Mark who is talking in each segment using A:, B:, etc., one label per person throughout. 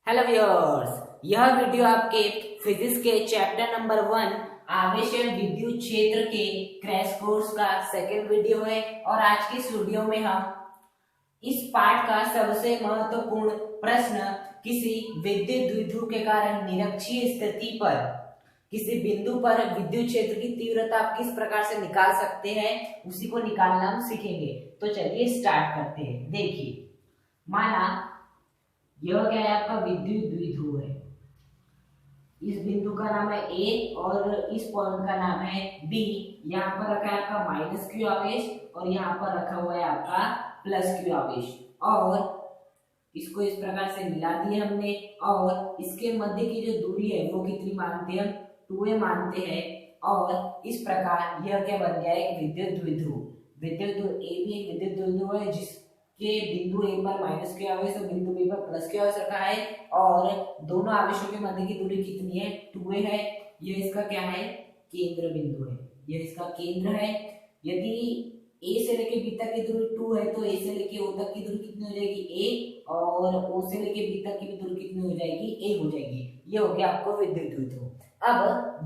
A: Hello viewers, यह video आपके physics के चैप्टर नंबर 1 आवेश एवं विद्युत क्षेत्र के क्रैश कोर्स का सेकंड वीडियो है। और आज की इस वीडियो में हम इस पाठ का सबसे महत्वपूर्ण प्रश्न, किसी विद्युत द्विध्रुव के कारण निरक्षीय स्थिति पर किसी बिंदु पर विद्युत क्षेत्र की तीव्रता आप किस प्रकार से निकाल सकते हैं, उसी को निकालना हम सीखेंगे। तो चलिए स्टार्ट करते हैं। देखिए, माना यह क्या है, आपका विद्युत द्विध्रुव है। इस बिंदु का नाम है ए और इस पॉइंट का नाम है बी। यहाँ पर रखा है आपका माइनस क्यू आवेश और यहाँ पर रखा हुआ है आपका प्लस क्यू आवेश। और इसको इस प्रकार से मिला दिया हमने। और इसके मध्य की जो दूरी है वो कितनी मानते हैं हम, 2a मानते हैं। और इस प्रकार यह क्या बन गया है, एक विद्युत द्विध्रुव। विद्युत ए भी एक विद्युत द्विध्रुव है जिसके बिंदु ए पर माइनस क्यू आवेश और बिंदु बी पर प्लस क्यू आवेश रखा है। और दोनों आवेशों के मध्य की दूरी कितनी है, 2a है। यह इसका क्या है, केंद्र बिंदु है। यह इसका केंद्र है। यदि ए से लेके बी तक की दूरी 2 है तो ए से लेके ओ तक की दूरी कितनी हो जाएगी, a। और ओ से लेके बी तक की भी दूरी कितनी हो जाएगी, a हो जाएगी। ये हो गया आपको विद्युत द्विध्रुव। अब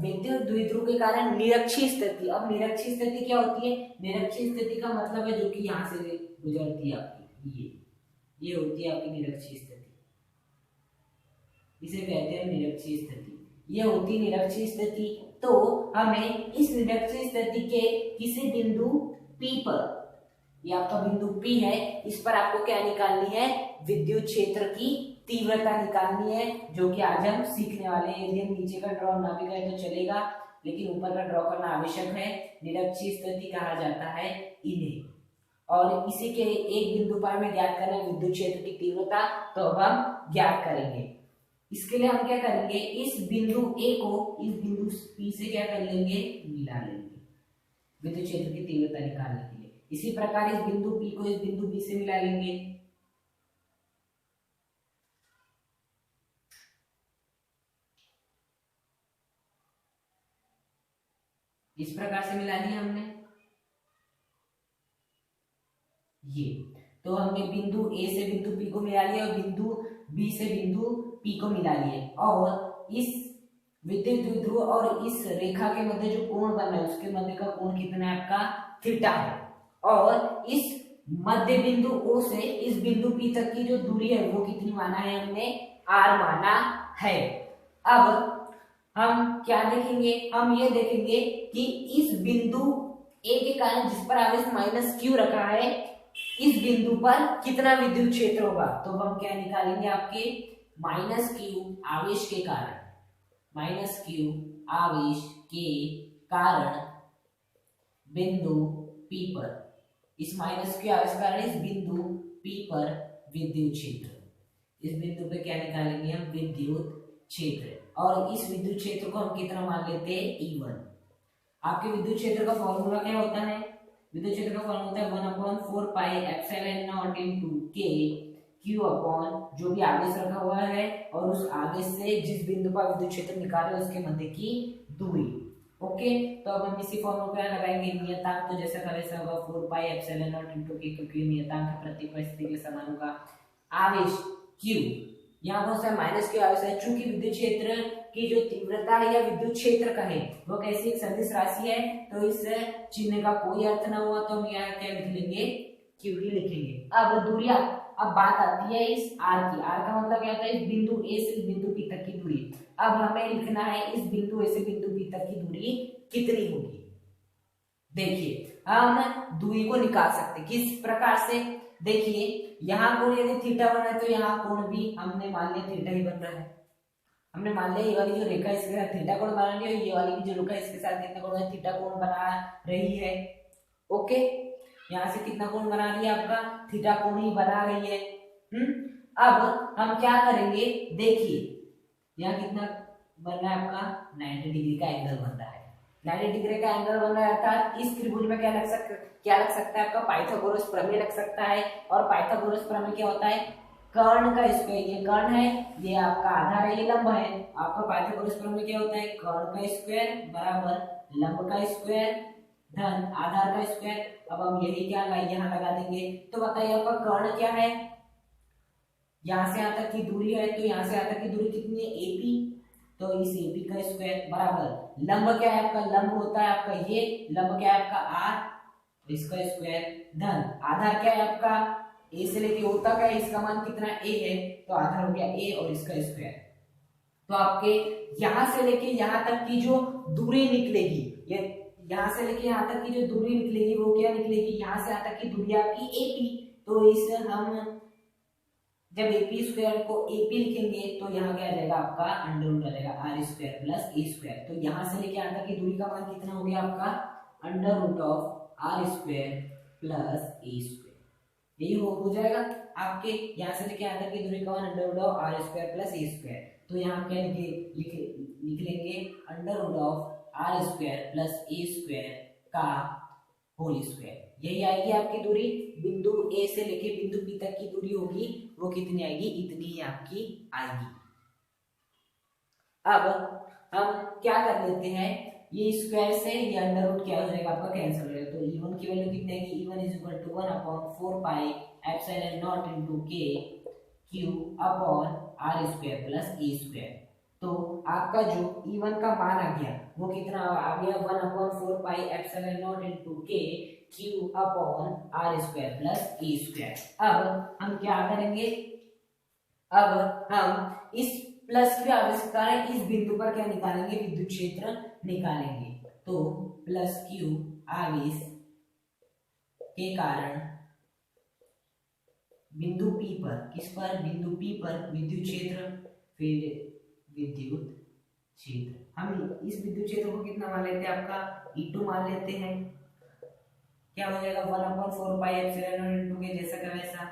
A: विद्युत द्विध्रुव के कारण निरक्षीय स्थिति। अब निरक्षीय स्थिति क्या होती है, निरक्षीय स्थिति का मतलब है जो कि यहाँ से गुजरती है आपकी, ये होती है आपकी निरक्षीय स्थिति। इसे कहते हैं निरक्षीय स्थिति। ये होती है निरक्षीय स्थिति। तो हमें इस निरक्षीय स्थिति के किसी बिंदु P पर, ये आपका बिंदु P है, इस पर आपको क्या निकालनी है, विद्युत क्षेत्र की तीव्रता निकालनी है, जो कि आज हम सीखने वाले हैं। यदि हम नीचे का ड्रॉ ना भी करें तो चलेगा, लेकिन ऊपर का ड्रॉ करना आवश्यक है। निरक्षीय स्थिति कहा जाता है इन्हें। और इसी के एक बिंदु पर हमें ज्ञात करना है विद्युत क्षेत्र की तीव्रता। तो अब हम ज्ञात करेंगे। इसके लिए हम क्या करेंगे, इस बिंदु A को इस बिंदु P से क्या कर लेंगे, मिला लेंगे विद्युत क्षेत्र की तीव्रता निकालने के लिए। इसी प्रकार इस बिंदु P को इस बिंदु B से मिला लेंगे। इस प्रकार से मिला लिया हमने ये। तो हमने बिंदु A से बिंदु P को मिला लिया और बिंदु B से बिंदु P को मिला लिया। और इस विद्युत द्विध्रुव और इस रेखा के मध्य जो कोण बन रहा है उसके मध्य का कोण कितना है, आपका थीटा है। और इस मध्य बिंदु O से इस बिंदु P तक की जो दूरी है वो कितनी माना है हमने, r माना है। अब हम क्या देखेंगे, हम ये देखेंगे कि इस बिंदु A के कारण जिस पर आवेश माइनस क्यू रखा है, इस बिंदु पर कितना विद्युत क्षेत्र होगा। तो हम क्या निकालेंगे, आपके माइनस क्यू आवेश के कारण, माइनस क्यू आवेश के कारण बिंदु P पर, इस माइनस क्यू आवेश के कारण इस बिंदु P पर विद्युत क्षेत्र। इस बिंदु पे क्या निकालेंगे हम, विद्युत क्षेत्र। और इस विद्युत क्षेत्र को हम कितना मान लेते हैं, E1। आपके विद्युत क्षेत्र का फॉर्मूला क्या होता है, विद्युत क्षेत्र का फॉर्मूला होता है 1/4 पाई एप्सिलॉन नॉट इनटू के क्यू अपॉन जो भी आवेश रखा हुआ है और उस आवेश से जिस बिंदु पर विद्युत क्षेत्र निकाल रहे हैं उसके मध्य की दूरी। ओके, तो अब हम इसी फॉर्मूला पे लगाएंगे नियतांक। तो जैसा का वैसा होगा 4 पाई एप्सिलॉन नॉट इनटू के, क्योंकि नियतांक है प्रत्येक परिस्थिति के समान होगा। आवेश Q, यहाँ बहुत सारा माइनस क्यू आवेश है। चूंकि विद्युत क्षेत्र की जो तीव्रता है या विद्युत क्षेत्र का है वो कैसी एक सदिश राशि है, तो इस चिन्ह का कोई अर्थ ना हुआ तो हम यहाँ क्या लिख लेंगे, क्यू ही लिखेंगे। अब दूरियां, अब बात आती है इस r की। r का मतलब क्या होता है, इस बिंदु A से इस बिंदु P तक की दूरी। अब हमें लिखना है इस बिंदु A से बिंदु P तक की दूरी कितनी होगी। देखिए, हम दूरी को निकाल सकते किस प्रकार से। देखिए, यहाँ कोण यदि थीटा बना है तो यहाँ कोण भी हमने मान लिया थीटा ही बन रहा है। हमने मान लिया ये वाली जो रेखा इसके साथ थीटा कोण बना रही है, ये वाली भी जो रेखा इसके साथ कितना कोण है, थीटा कोण बना रही है। ओके, यहाँ से कितना कोण बना रही है, आपका थीटा कोण ही बना रही है। अब हम क्या करेंगे, देखिए यहाँ कितना बन रहा है, आपका 90 डिग्री का एंगल बन रहा है। 90 डिग्री का एंगल बन रहा है, अर्थात इस त्रिभुज में क्या लग सकता है, आपका पाइथागोरस प्रमेय लग सकता है। और पाइथागोरस प्रमेय क्या होता है, कर्ण का स्क्वायर, ये कर्ण है, ये आपका आधार है, ये लंब है। आपका पाइथागोरस प्रमेय क्या होता है, कर्ण का स्क्वायर बराबर लंब का स्क्वायर धन आधार का स्क्वायर। अब हम यही क्या यहाँ लगा देंगे। तो बताइए आपका कर्ण क्या है, यहाँ से यहाँ तक की दूरी है, तो यहाँ से यहाँ तक की दूरी कितनी है AP, तो इस AP का स्क्वायर बराबर लंब क्या है आपका, लंब होता है आपका ये, लंब क्या है आपका R, इसका स्क्वायर धन आधार क्या है आपका A से लेके होता क्या है, इसका मान कितना A है, तो आधार हो गया A और इसका स्क्वायर। तो आपके यहाँ से लेके यहाँ तक की जो दूरी निकलेगी, ये यहाँ से लेके यहाँ तक की जो दूरी निकलेगी वो क्या निकलेगी, यहाँ से यहाँ तक की दूरी आपकी AP, तो इस हम जब AP स्क्वायर को AP लिखेंगे तो यहाँ क्या आ जाएगा आपका अंडर रूट आ जाएगा R square plus A square, तो यहाँ से लेके यहाँ तक की दूरी का मान कितना हो गया आपका under root of R square plus A square, यही हो जाएगा आपके यहाँ से लेके यहाँ तक की दूरी का मान under root of R square plus A square, तो यहाँ क्या लिख लेंगे under root of R square plus A square का होल स्क्वायर, यही आएगी आपकी दूरी। बिंदु A से लेके बिंदु P तक की दूरी होगी वो कितनी आएगी, इतनी ही आपकी आएगी। अब हम क्या कर लेते हैं, ये स्क्वायर से ये अंडर रूट क्या हो जाएगा आपका कैंसिल हो जाएगा, तो E1 की वैल्यू कितनी आएगी, E1 is equal to 1/4 pi epsilon not into K Q upon R square plus A square, तो आपका जो E1 का मान आ गया वो कितना आ गया 1/4 pi epsilon not into K Q upon R square plus A square. अब हम क्या करेंगे, अब हम इस प्लस की आवश्यकता है, इस बिंदु पर क्या निकालेंगे, विद्युत क्षेत्र निकालेंगे, तो प्लस Q आवेश के कारण बिंदु P पर, किस पर, बिंदु P पर विद्युत क्षेत्र, फिर विद्युत क्षेत्र, हम इस विद्युत क्षेत्र को कितना मान लेते हैं आपका E2 मान लेते हैं, क्या हो जाएगा 1/4 पाई एप्सिलॉन नॉट इनटू के जैसा का वैसा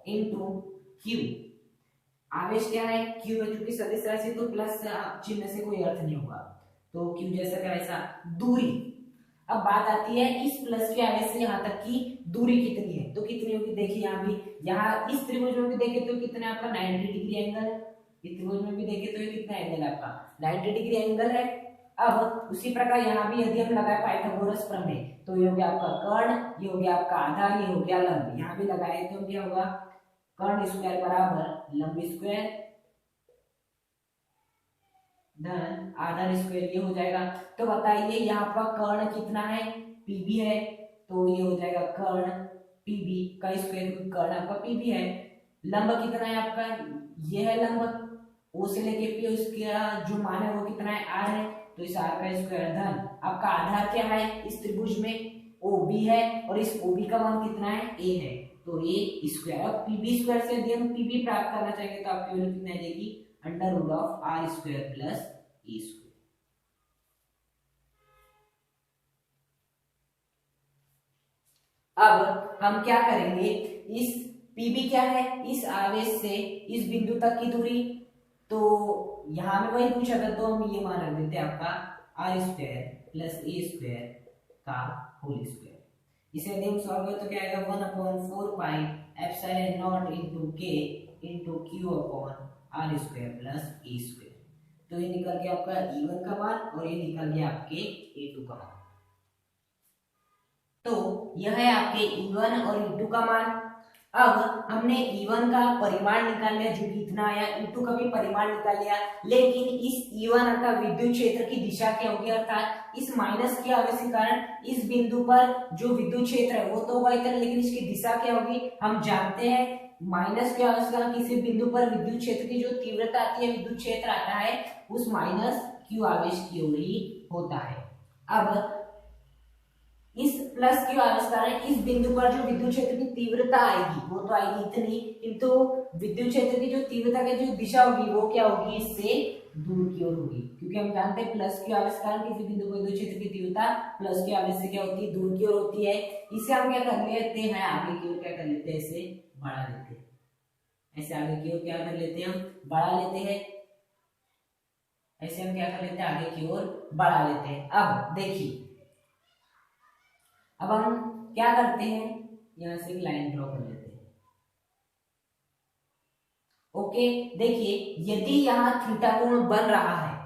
A: इनटू Q, आवेश क्या है Q है, चूंकि सदिश राशि तो प्लस चिन्ह से कोई अर्थ नहीं होगा, तो Q जैसा का वैसा दूरी। अब बात आती है इस प्लस के आवेश से यहाँ तक की दूरी कितनी है, तो कितनी होगी, देखिए यहाँ भी, यहाँ इस त्रिभुज में भी देखे तो कितना आपका 90 डिग्री एंगल, इस त्रिभुज में भी देखे तो ये कितना एंगल है आपका 90 डिग्री एंगल है। अब उसी प्रकार यहाँ भी यदि हम लगाए पाइथागोरस प्रमेय, तो ये हो गया आपका कर्ण, ये हो गया आपका आधार, ये हो गया लंब, यहाँ भी लगाए तो क्या होगा कर्ण स्क्वायर बराबर लंब स्क्वायर धन आधार स्क्वायर, ये हो जाएगा। तो बताइए यहाँ पर कर्ण कितना है, PB है, तो ये हो जाएगा कर्ण PB का स्क्वायर, कर्ण आपका PB है। लंब कितना है आपका, ये है लंब O से लेके P, उसका जो मान है वो कितना है R है, तो इस R का स्क्वायर धन आपका आधार क्या है इस त्रिभुज में OB है, और इस OB का मान कितना है A है, तो A स्क्वायर। अब PB स्क्वायर से यदि हम PB प्राप्त करना चाहेंगे तो आपकी वैल्यू कितनी आ जाएगी under root of R square plus A square. अब हम क्या करेंगे, इस PB क्या है, इस आवेश से इस बिंदु तक की दूरी, तो यहां में वही पूछा था, तो हम ये मान रख देते हैं आपका R square plus A square का होल स्क्वायर। इसे यदि हम सॉल्व करें तो क्या आएगा 1/4 pi epsilon not into K into Q upon R square plus A square, तो ये निकल गया आपका E1 का मान और ये निकल गया आपके A2 का मान। तो यह है आपके E1 और E2 का मान। अब हमने E1 का परिमाण निकाल लिया जो कि इतना आया, E2 का भी परिमाण निकाल लिया, लेकिन इस E1 अर्थात विद्युत क्षेत्र की दिशा क्या होगी, अर्थात इस माइनस के आवेश के कारण इस बिंदु पर जो विद्युत क्षेत्र है वो तो होगा इधर, लेकिन इसकी दिशा क्या होगी, हम जानते हैं माइनस के आवेश के कारण किसी बिंदु पर विद्युत क्षेत्र की जो तीव्रता आती है, विद्युत क्षेत्र आता है उस माइनस Q आवेश की ओर ही होता है। अब इस प्लस की आवश्यकता है, इस बिंदु पर जो विद्युत क्षेत्र की तीव्रता आएगी वो तो आएगी इतनी, किंतु विद्युत क्षेत्र की जो तीव्रता की जो दिशा होगी वो क्या होगी, इससे दूर की ओर होगी, क्योंकि हम जानते हैं प्लस की आवश्यकता किसी बिंदु पर विद्युत क्षेत्र की तीव्रता प्लस की आवेश से क्या होती है, दूर की ओर होती है। इसे हम क्या कर लेते हैं, आगे की ओर क्या कर लेते हैं, इसे बढ़ा लेते हैं, ऐसे आगे की ओर क्या कर लेते हैं, हम बढ़ा लेते हैं, ऐसे हम क्या कर लेते हैं, आगे की ओर बढ़ा लेते हैं। अब देखिए, अब हम क्या करते हैं, यहां से एक लाइन ड्रॉ कर लेते हैं। ओके, देखिए यदि यहाँ थीटा कोण बन रहा है,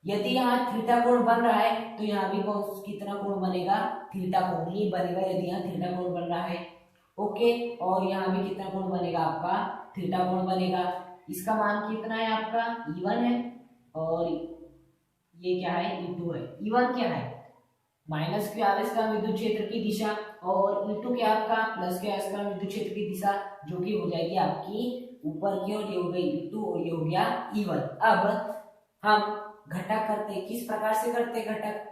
A: यदि यहाँ थीटा कोण बन रहा है तो यहाँ भी कितना कोण बनेगा, थीटा कोण ही बनेगा, यदि यहाँ थीटा कोण बन रहा है। ओके, और यहाँ भी कितना कोण बनेगा आपका, थीटा कोण बनेगा। इसका मान कितना है आपका E1 है और ये क्या है E2 है। E1 क्या है माइनस क्यू आर इसका विद्युत क्षेत्र की दिशा और E2 क्या आपका प्लस क्यू आर इसका विद्युत क्षेत्र की दिशा, जो कि हो जाएगी आपकी ऊपर की ओर, ये हो गई E2 और ये हो गया E1। अब हम घटक करते किस प्रकार से करते घटक,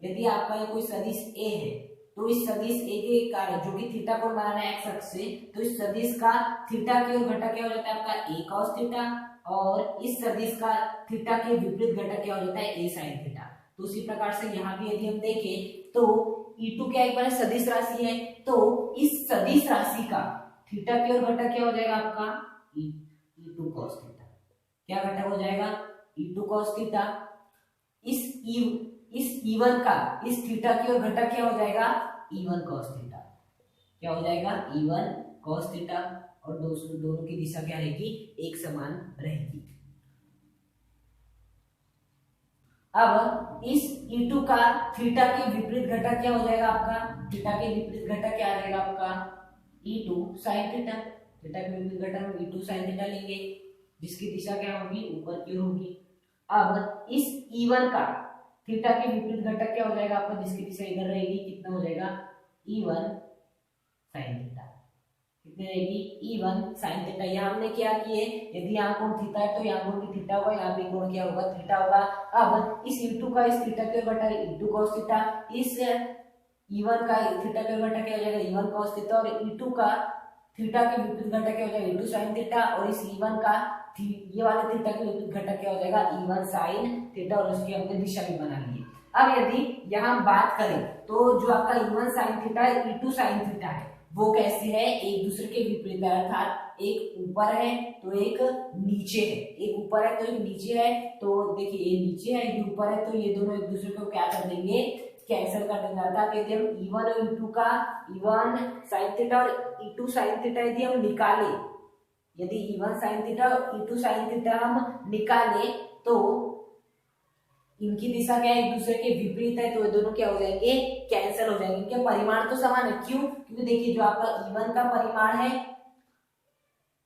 A: यदि आपका ये कोई सदिश A है तो इस सदिश A के कारण जो कि थीटा कोण बनाना है एक्स अक्ष से, तो इस सदिश का थीटा की ओर घटक क्या हो जाता है आपका A cos थीटा और इस सदिश का थीटा के विपरीत घटक क्या हो जाता है A sin थीटा। तो उसी प्रकार से यहाँ भी यदि हम देखें तो E2 क्या एक बार सदिश राशि है, तो इस सदिश राशि का थीटा की ओर घटक क्या हो जाएगा आपका E2 cos थीटा। क्या घटक हो जाएगा E2 cos थीटा। इस E1 का इस थीटा की ओर घटक क्या हो जाएगा E1 cos थीटा। क्या हो जाएगा E1 cos थीटा और दोनों की दिशा क्या रहेगी एक समान रहेगी। अब इस E2 का थीटा के विपरीत घटक क्या हो जाएगा आपका, थीटा के विपरीत घटक क्या आ जाएगा आपका E2 sin थीटा। थीटा के विपरीत घटक हम E2 sin थीटा लेंगे जिसकी दिशा क्या होगी ऊपर की ओर होगी। अब इस E1 का थीटा के विपरीत घटक क्या हो जाएगा आपका जिसकी दिशा इधर रहेगी, कितना हो जाएगा E1 sin थीटा। कितनी रहेगी E1 sin थीटा। यहाँ हमने क्या किए, यदि यहाँ कोण थीटा है तो यहाँ कोण भी थीटा होगा, यहाँ भी कोण क्या होगा थीटा होगा। अब इस E2 का इस थीटा के घटक E2 cos थीटा, इस E1 का थीटा के घटक क्या हो जाएगा E1 cos थीटा और E2 का थीटा के विपरीत घटक क्या हो जाएगा E2 sin थीटा और इस E1 का ये वाले थीटा के विपरीत घटक क्या हो जाएगा E1 sin थीटा और उसकी हमने दिशा भी बना ली है। अब यदि यहाँ बात करें तो जो आपका E1 sin थीटा है E2 sin थीटा है वो कैसे है एक दूसरे के विपरीत है, अर्थात एक ऊपर है तो एक नीचे है, एक ऊपर है तो एक नीचे है। तो देखिए ये नीचे है ये ऊपर है तो ये दोनों एक दूसरे को क्या कर देंगे कैंसिल कर देंगे। अर्थात यदि हम E1 और E2 का E1 sin थीटा और E2 sin थीटा यदि हम निकाले, यदि E1 sin थीटा और E2 sin थीटा हम निकाले तो इनकी दिशा क्या है एक दूसरे के विपरीत है तो ये दोनों क्या हो जाएंगे कैंसिल हो जाएंगे। इनके परिमाण तो समान है, क्यों क्योंकि देखिए जो आपका E1 का परिमाण है,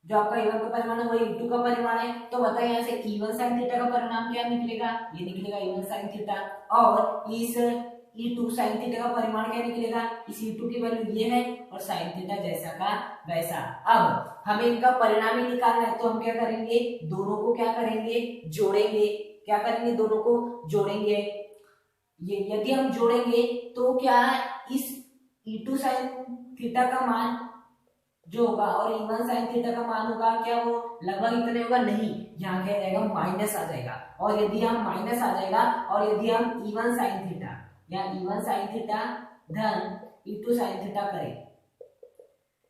A: जो आपका E1 का परिमाण है वही E2 का परिमाण है। तो बताइए यहाँ से E1 sin थीटा का परिणाम क्या निकलेगा, ये निकलेगा E1 sin थीटा और इस E2 sin थीटा का परिमाण क्या निकलेगा, इस E2 की वैल्यू ये है और sin थीटा जैसा का वैसा। अब हमें इनका परिणाम ही निकालना है तो हम क्या करेंगे दोनों को क्या करेंगे जोड़ेंगे। क्या करेंगे दोनों को जोड़ेंगे। ये यदि हम जोड़ेंगे तो क्या इस E2 sin थीटा का मान जो होगा और E1 sin थीटा का मान होगा क्या वो लगभग इतने होगा नहीं, यहाँ क्या जाएगा माइनस आ जाएगा। और यदि हम माइनस आ जाएगा और यदि हम E1 sin थीटा या E1 sin थीटा धन E2 sin थीटा करें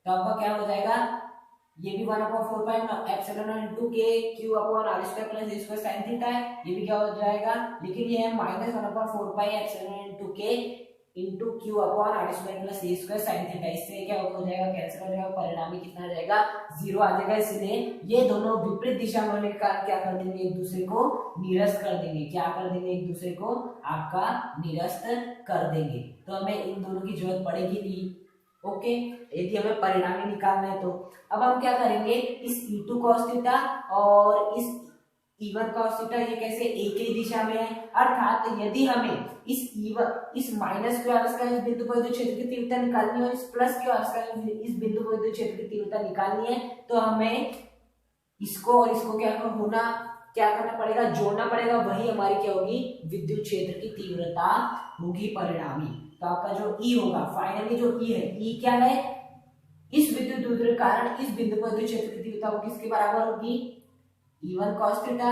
A: तो आपका क्या हो जाएगा ये भी 1/4 पाई एप्सिलॉन इनटू के Q upon r square plus a square sin theta है, ये भी क्या हो जाएगा लेकिन ये है माइनस 1/4 पाई एप्सिलॉन इनटू के into Q upon r square plus a square sin theta. इससे क्या हो जाएगा कैंसिल हो जाएगा, परिणामी कितना आ जाएगा 0 आ जाएगा। इसलिए ये दोनों विपरीत दिशा में होने के कारण क्या कर देंगे एक दूसरे को निरस्त कर देंगे। क्या कर देंगे एक दूसरे को आपका निरस्त कर देंगे। तो हमें इन दोनों की जरूरत पड़ेगी नहीं। ओके यदि हमें परिणामी निकालना है तो अब हम क्या करेंगे इस E2 cos थीटा और इस E1 cos थीटा ये कैसे एक ही दिशा में है, अर्थात यदि हमें इस माइनस क्यू आर का इस बिंदु पर विद्युत क्षेत्र की तीव्रता निकालनी है और इस प्लस क्यू आर का इस बिंदु पर विद्युत क्षेत्र की तीव्रता निकालनी है तो हमें इसको और इसको क्या करना पड़ेगा जोड़ना पड़ेगा, वही हमारी क्या होगी विद्युत क्षेत्र की तीव्रता होगी परिणामी। तो आपका जो E होगा फाइनली जो E है E क्या है इस विद्युत दूरी के कारण इस बिंदु पर विद्युत क्षेत्र की तीव्रता वो किसके बराबर होगी E1 cos theta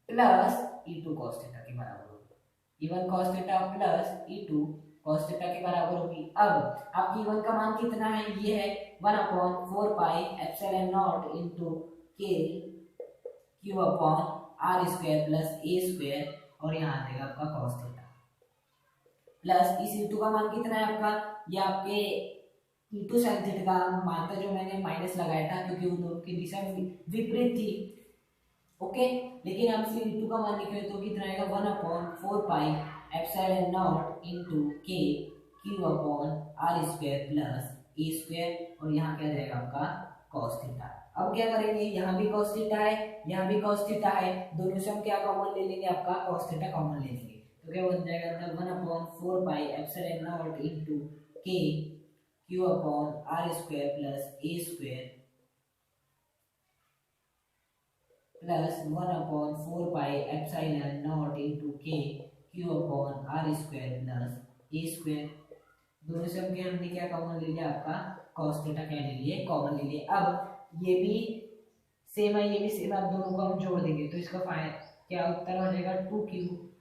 A: plus E2 cos theta के बराबर होगी। E1 cos theta plus E2 cos theta के बराबर होगी। अब आपकी E1 का मान कितना है ये है 1/4 पाई एप्सिलॉन नॉट इनटू के Q upon r square plus a square और यहाँ आ जाएगा आपका cos थीटा प्लस इस E2 का मान कितना है आपका ये आपके E2 sin थीटा का मान था जो मैंने माइनस लगाया था क्योंकि वो दोनों की दिशा विपरीत थी। ओके लेकिन हम इस E2 का मान निकाले तो कितना आएगा 1/4 पाई एप्सिलॉन नॉट इनटू के Q upon r square plus a square और यहाँ क्या जाएगा आपका cos थीटा। अब क्या करेंगे, यहाँ भी cos थीटा है, यहाँ भी cos थीटा है, दोनों से हम क्या कॉमन ले लेंगे, आपका cos थीटा कॉमन ले लेंगे। तो क्या बन जाएगा, 1/4 pi epsilon not into k q upon r square plus a square plus 1/4 pi epsilon not into k q upon r square plus a square. दोनों से हमने क्या कॉमन ले लिया, आपका cos थीटा क्या ले लिए, कॉमन ले लिए। अब ये भी सेम है, ये भी सेम है, अब दोनों को हम जोड़ देंगे तो इसका क्या उत्तर हो जाएगा, 2q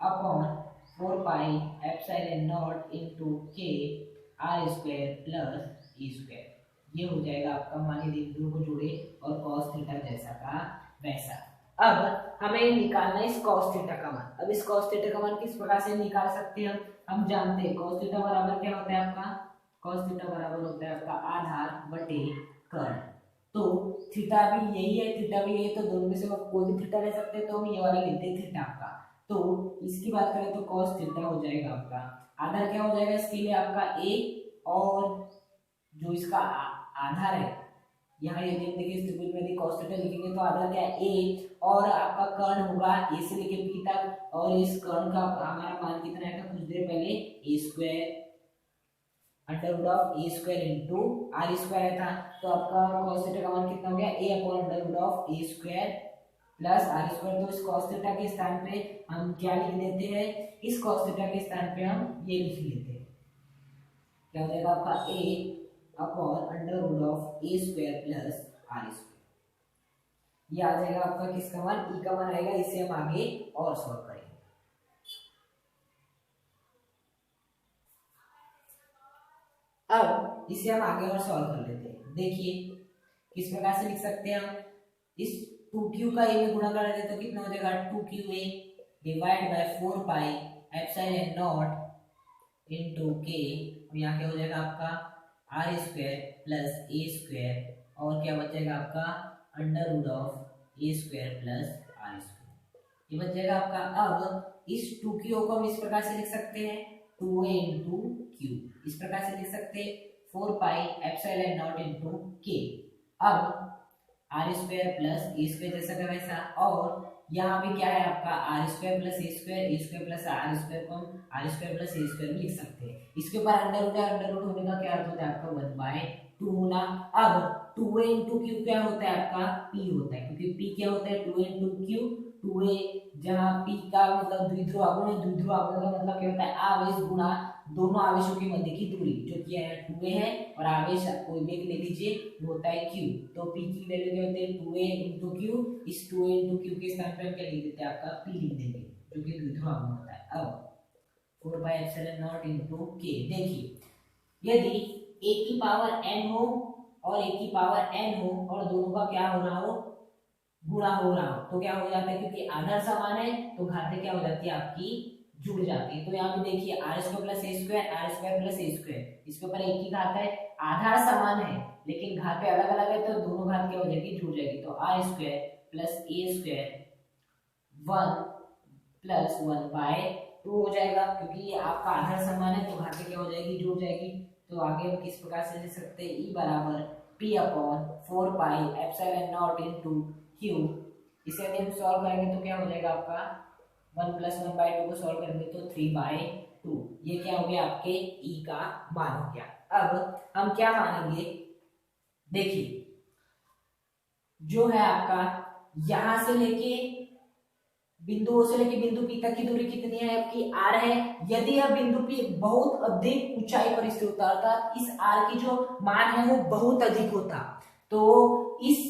A: upon 4 pi epsilon not into k r square plus e square. ये हो जाएगा आपका, मान लीजिए दोनों को जोड़े और cos थीटा जैसा का वैसा। अब हमें निकालना है इस cos थीटा का मान। अब इस cos थीटा का मान किस प्रकार से निकाल सकते हैं, हम जानते हैं cos थीटा बराबर क्या होता है आपका, cos थीटा बराबर होता है आपका आधार बटे कर्ण। तो थीटा भी यही है, थीटा भी यही है, तो दोनों में से कोई भी थीटा ले सकते हैं, तो हम ये वाला लेते हैं थीटा आपका। तो इसकी बात करें तो cos थीटा हो जाएगा आपका आधार क्या हो जाएगा, इसके लिए आपका a, और जो इसका आधार है, यहाँ यदि हम देखिए इस त्रिभुज में यदि cos थीटा लिखेंगे तो आधार क्या है a, और आपका कर्ण होगा a से लेके b तक, और इस कर्ण का हमारा मान कितना है, कुछ देर पहले a square under root of a square into r square था। तो आपका cos थीटा का मान कितना हो गया, a upon under root of a square plus r square. तो इस cos थीटा के स्थान पे हम क्या लिख देते हैं, इस cos थीटा के स्थान पे हम ये लिख लेते हैं, क्या हो जाएगा आपका a upon under root of a square plus r square. ये आ जाएगा आपका किसका मान, e का मान आएगा। इसे हम आगे और सॉल्व करेंगे। अब इसे हम आगे और सॉल्व कर लेते हैं। देखिए किस प्रकार से लिख सकते हैं हम, इस 2q का a में गुणा कर देते तो कितना हो जाएगा, 2qa divide by 4 pi epsilon not into k। यहाँ क्या हो जाएगा आपका r square plus a square, और क्या बचेगा आपका under root of a square plus r square. ये बच जाएगा आपका। अब इस 2q को हम इस प्रकार से लिख सकते हैं, 2a इंटू q, इस प्रकार से लिख सकते हैं 4 pi epsilon not into k। अब r square plus a square जैसा का वैसा, और यहाँ भी क्या है आपका r square plus a square plus r square को हम r square plus a square भी लिख सकते हैं। इसके ऊपर अंडर रूट होने का क्या अर्थ होता है आपका 1/2 होना। अब 2a इंटू q क्या होता है आपका p होता है, क्योंकि p क्या होता है 2a इंटू q, 2a जहाँ p का मतलब द्विध्रुव आघूर्ण है, द्विध्रुव आघूर्ण का मतलब क्या होता है आवेश गुना दोनों आवेशों के मध्य की दूरी, जो कि 2a है, और आवेश कोई भी ले लीजिए वो होता है q। तो p की वैल्यू क्या होती है 2a इंटू q, इस 2a इंटू q के स्थान पर हम क्या लिख देते हैं आपका p लिख देंगे, जो कि द्विध्रुव आघूर्ण होता है। अब 4 pi epsilon not into k। देखिए यदि a की पावर n हो और a की पावर n हो और दोनों का क्या हो रहा हो, गुणा हो रहा हो, तो क्या हो जाता है, क्योंकि आधार समान है तो घातें क्या हो जाती है आपकी जुड़ जाती है। तो यहाँ पे देखिए r square plus a square, r square plus a square, इसके ऊपर एक ही घात है, आधार समान है लेकिन घातें अलग अलग है, तो दोनों घात क्या हो जाएगी, जुड़ जाएगी। तो r square plus a square 1 plus 1/2 हो जाएगा, क्योंकि आपका आधार समान है तो घातें क्या हो जाएगी, जुड़ जाएगी। तो आगे हम किस प्रकार से लिख सकते हैं, e बराबर p upon 4 pi epsilon not into q। इसे यदि हम सॉल्व करेंगे तो क्या हो जाएगा आपका 1 प्लस 1/2 को सॉल्व करेंगे तो 3/2। ये क्या हो गया आपके e का मान हो गया। अब हम क्या मानेंगे, देखिए जो है आपका यहां से लेके बिंदु O से लेके बिंदु P तक की दूरी कितनी है आपकी r है। यदि यह बिंदु P बहुत अधिक ऊंचाई पर स्थित होता, अर्थात इस r की जो मान है वो बहुत अधिक होता, तो इस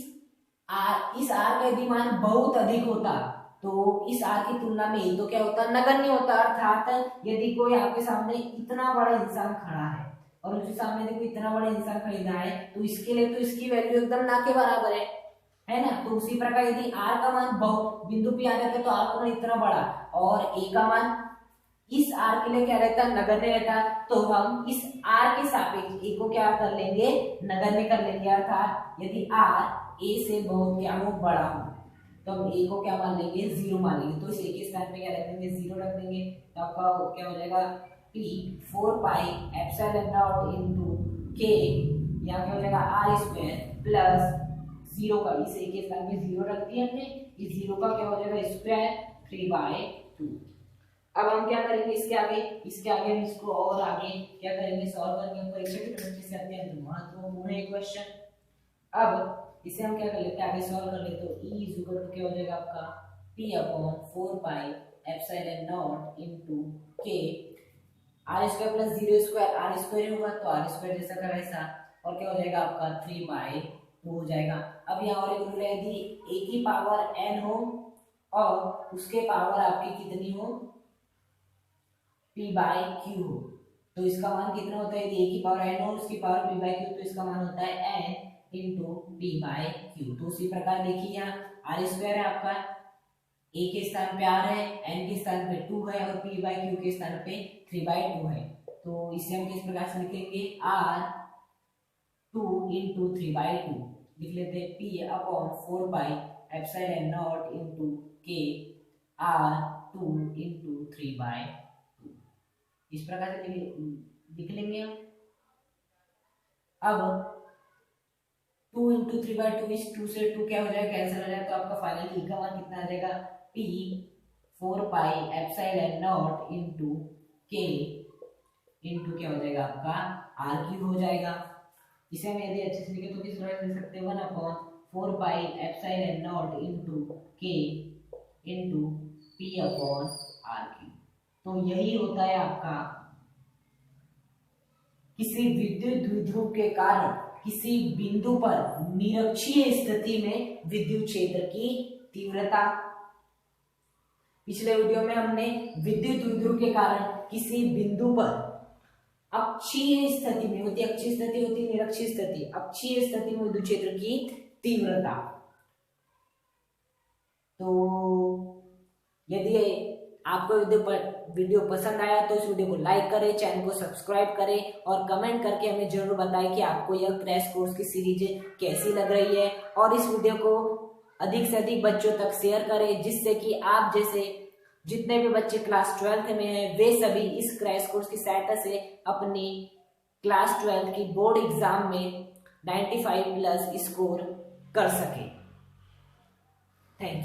A: r का यदि मान बहुत अधिक होता तो इस r की तुलना में ये तो क्या होता, नगण्य होता। अर्थात यदि कोई आपके सामने इतना बड़ा इंसान खड़ा है और उसके सामने यदि कोई इतना बड़ा इंसान खड़ा है तो इसके लिए तो इसकी वैल्यू एकदम ना के बराबर है ना। तो उसी प्रकार यदि r का मान बहुत बिंदु P आ जाता है तो r का मान इतना बड़ा और a का मान इस r के लिए क्या रहता है, नगण्य रहता। तो हम इस r के सापेक्ष a को क्या कर लेंगे, नगण्य कर लेंगे। अर्थात यदि r a से बहुत क्या हो, बड़ा हो, तो हम a को क्या मान लेंगे, 0 मान लेंगे। तो इस a के स्थान पे क्या रख देंगे, 0 रख देंगे। तो आपका क्या हो जाएगा p 4 pi epsilon not into k, यहाँ क्या हो जाएगा r स्क्वायर प्लस जीरो का, इस ए के स्थान पे जीरो रख दिया हमने, इस जीरो का क्या हो जाएगा स्क्वायर 3/2। अब हम क्या करेंगे इसके आगे हम इसको और आगे क्या करेंगे सॉल्व करेंगे। हम परीक्षा के दृष्टि से अत्यंत महत्वपूर्ण है क्वेश्चन। अब इसे हम क्या कर लेते हैं आगे सॉल्व कर लेते। तो ई इज इक्वल टू क्या हो जाएगा आपका p upon 4 pi epsilon not into k R square plus zero square R square होगा तो आर स्क्वायर जैसा का वैसा, और क्या हो जाएगा आपका 3/2 हो जाएगा। अब यहाँ और एक रूल है, यदि a की पावर n हो और उसके पावर आपकी कितनी हो p/q हो, तो इसका मान कितना होता है। यदि a की पावर n हो उसकी पावर p/q, तो इसका मान होता है n इंटू p/q। तो उसी प्रकार देखिए यहाँ आर स्क्वायर है आपका, a के स्थान पे r है, n के स्थान पे 2 है और p/q के स्थान पे 3/2 है। तो इसे हम किस प्रकार से लिखेंगे r 2 इंटू 3/2 लिख लेते हैं, p upon 4 pi epsilon not into k r 2 into 3/2 इस प्रकार से लिख लेंगे हम। अब 2 इंटू 3/2 इस 2 से 2 क्या हो जाएगा कैंसिल हो जाएगा, तो आपका फाइनली ई का मान कितना आ जाएगा p 4 pi epsilon not into k into क्या हो जाएगा आपका r³ हो जाएगा। इसे हम यदि अच्छे से लिखे तो किस तरह लिख सकते हैं 1 upon 4 pi epsilon not into k into p upon r³। तो यही होता है आपका किसी विद्युत द्विध्रुव के कारण किसी बिंदु पर निरक्षीय स्थिति में विद्युत क्षेत्र की तीव्रता। पिछले वीडियो में हमने विद्युत द्विध्रुव के कारण किसी बिंदु पर अक्षीय स्थिति में होती, अक्षीय स्थिति होती निरक्षीय स्थिति, अक्षीय स्थिति में विद्युत क्षेत्र की तीव्रता। तो यदि आपको वीडियो पसंद आया तो इस वीडियो को लाइक करें, चैनल को सब्सक्राइब करें और कमेंट करके हमें जरूर बताएं कि आपको यह क्रैश कोर्स की सीरीज कैसी लग रही है। और इस वीडियो को अधिक से अधिक बच्चों तक शेयर करें, जिससे कि आप जैसे जितने भी बच्चे क्लास 12th में हैं वे सभी इस क्रैश कोर्स की सहायता से अपनी क्लास 12 की बोर्ड एग्जाम में 95+ स्कोर कर सके। Thank you.